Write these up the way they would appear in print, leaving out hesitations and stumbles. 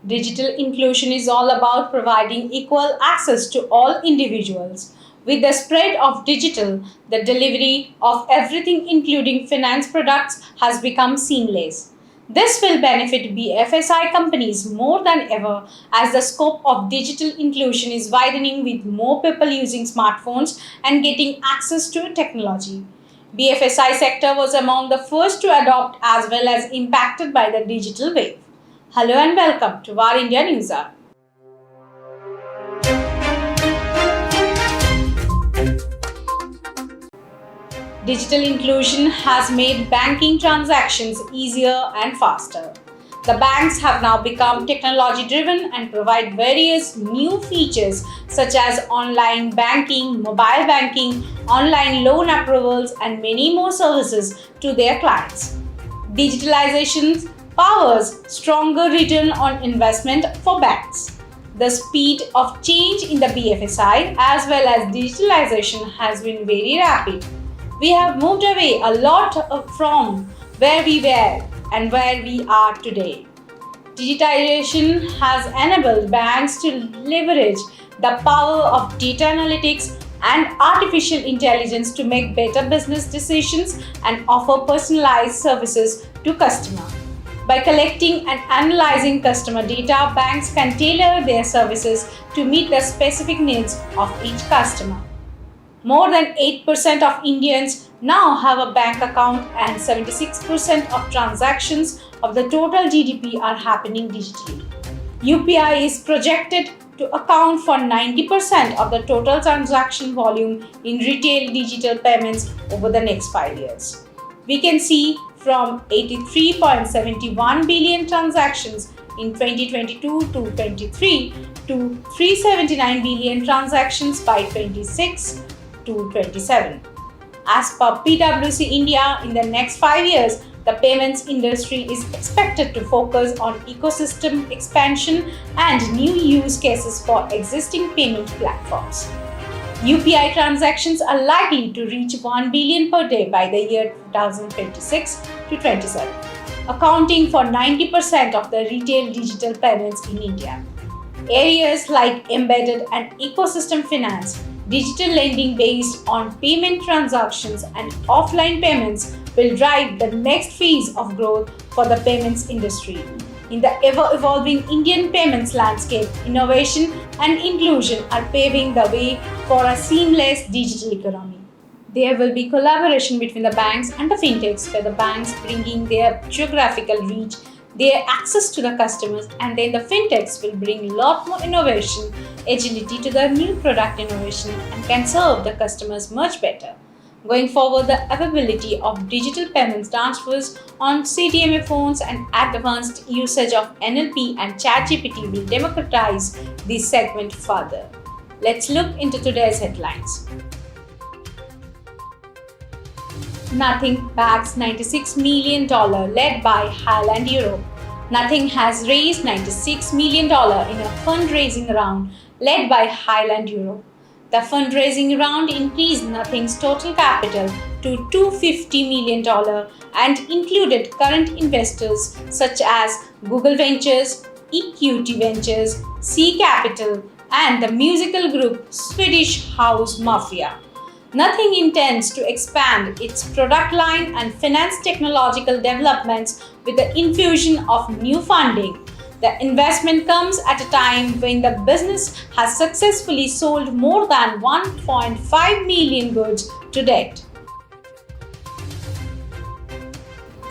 Digital inclusion is all about providing equal access to all individuals. With the spread of digital, the delivery of everything, including finance products, has become seamless. This will benefit BFSI companies more than ever as the scope of digital inclusion is widening with more people using smartphones and getting access to technology. BFSI sector was among the first to adopt as well as impacted by the digital wave. Hello and welcome to Varindia News Hour. Digital inclusion has made banking transactions easier and faster. The banks have now become technology driven and provide various new features such as online banking, mobile banking, online loan approvals, and many more services to their clients. Digitalization powers stronger return on investment for banks. The speed of change in the BFSI as well as digitalization has been very rapid. We have moved away a lot from where we were and where we are today. Digitalization has enabled banks to leverage the power of data analytics and artificial intelligence to make better business decisions and offer personalized services to customers. By collecting and analyzing customer data, banks can tailor their services to meet the specific needs of each customer. More than 8% of Indians now have a bank account, and 76% of transactions of the total GDP are happening digitally. UPI is projected to account for 90% of the total transaction volume in retail digital payments over the next 5 years. We can see from 83.71 billion transactions in 2022 to 23 to 379 billion transactions by 26 to 27. As per PwC India, in the next 5 years, the payments industry is expected to focus on ecosystem expansion and new use cases for existing payment platforms. UPI transactions are likely to reach 1 billion per day by the year 2026 to 27, accounting for 90% of the retail digital payments in India. Areas like embedded and ecosystem finance, digital lending based on payment transactions, and offline payments will drive the next phase of growth for the payments industry. In the ever-evolving Indian payments landscape, innovation and inclusion are paving the way for a seamless digital economy. There will be collaboration between the banks and the fintechs, where the banks bringing their geographical reach, their access to the customers, and then the fintechs will bring a lot more innovation, agility to the new product innovation, and can serve the customers much better. Going forward, the availability of digital payments transfers on CDMA phones and advanced usage of NLP and ChatGPT will democratize this segment further. Let's look into today's headlines. Nothing backs $96 million led by Highland Europe. Nothing has raised $96 million in a fundraising round led by Highland Europe. The fundraising round increased Nothing's total capital to $250 million and included current investors such as Google Ventures, EQT Ventures, C Capital, and the musical group Swedish House Mafia. Nothing intends to expand its product line and finance technological developments with the infusion of new funding. The investment comes at a time when the business has successfully sold more than 1.5 million goods to date.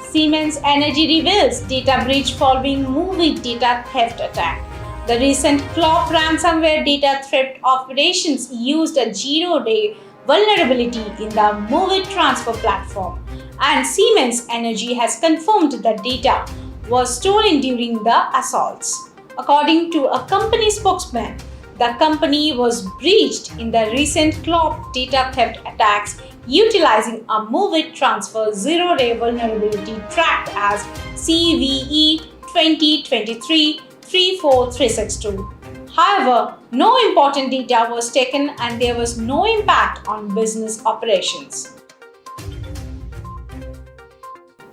Siemens Energy reveals data breach following MOVEit data theft attack. The recent Clock ransomware data theft operations used a zero-day vulnerability in the MOVEit transfer platform, and Siemens Energy has confirmed that data was stolen during the assaults. According to a company spokesman, the company was breached in the recent Clock data theft attacks utilizing a MOVEit transfer zero-day vulnerability tracked as CVE 2023-34362. However, no important data was taken and there was no impact on business operations.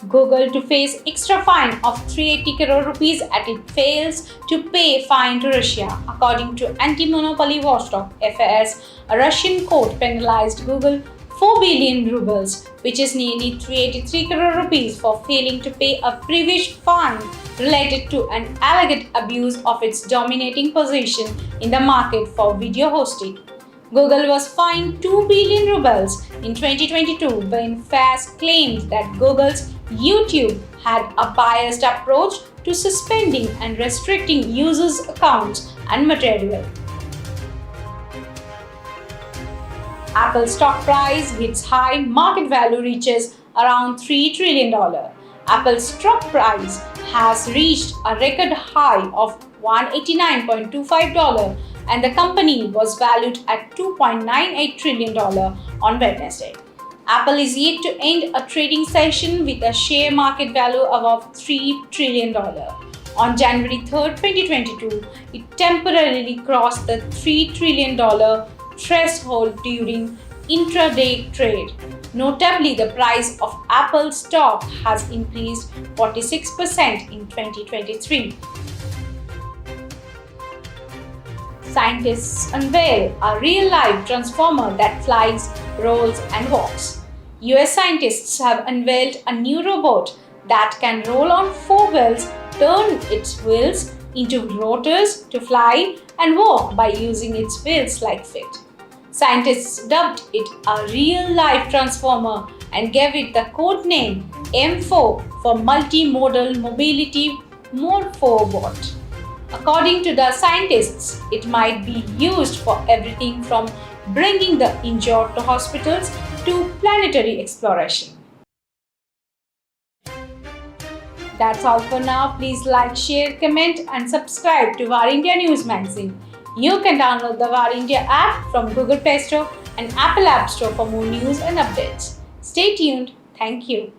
Google to face extra fine of 380 crore rupees as it fails to pay fine to Russia. According to anti-monopoly watchdog FAS, a Russian court penalized Google 4 billion rubles, which is nearly 383 crore rupees, for failing to pay a previous fine related to an alleged abuse of its dominating position in the market for video hosting. Google was fined 2 billion rubles in 2022 when FAS claimed that Google's YouTube had a biased approach to suspending and restricting users' accounts and material. Apple stock price hits high, market value reaches around $3 trillion. Apple's stock price has reached a record high of $189.25, and the company was valued at $2.98 trillion on Wednesday. Apple is yet to end a trading session with a share market value above $3 trillion. On January 3, 2022, it temporarily crossed the $3 trillion threshold during intraday trade. Notably, the price of Apple stock has increased 46% in 2023. Scientists unveil a real-life transformer that flies, rolls, and walks. US scientists have unveiled a new robot that can roll on 4 wheels, turn its wheels into rotors to fly, and walk by using its wheels like feet. Scientists dubbed it a real-life transformer and gave it the code name M4 for Multimodal Mobility Morphobot. According to the scientists, it might be used for everything from bringing the injured to hospitals to planetary exploration. That's all for now. Please like, share, comment, and subscribe to Varindia News Magazine. You can download the Varindia app from Google Play Store and Apple App Store for more news and updates. Stay tuned. Thank you.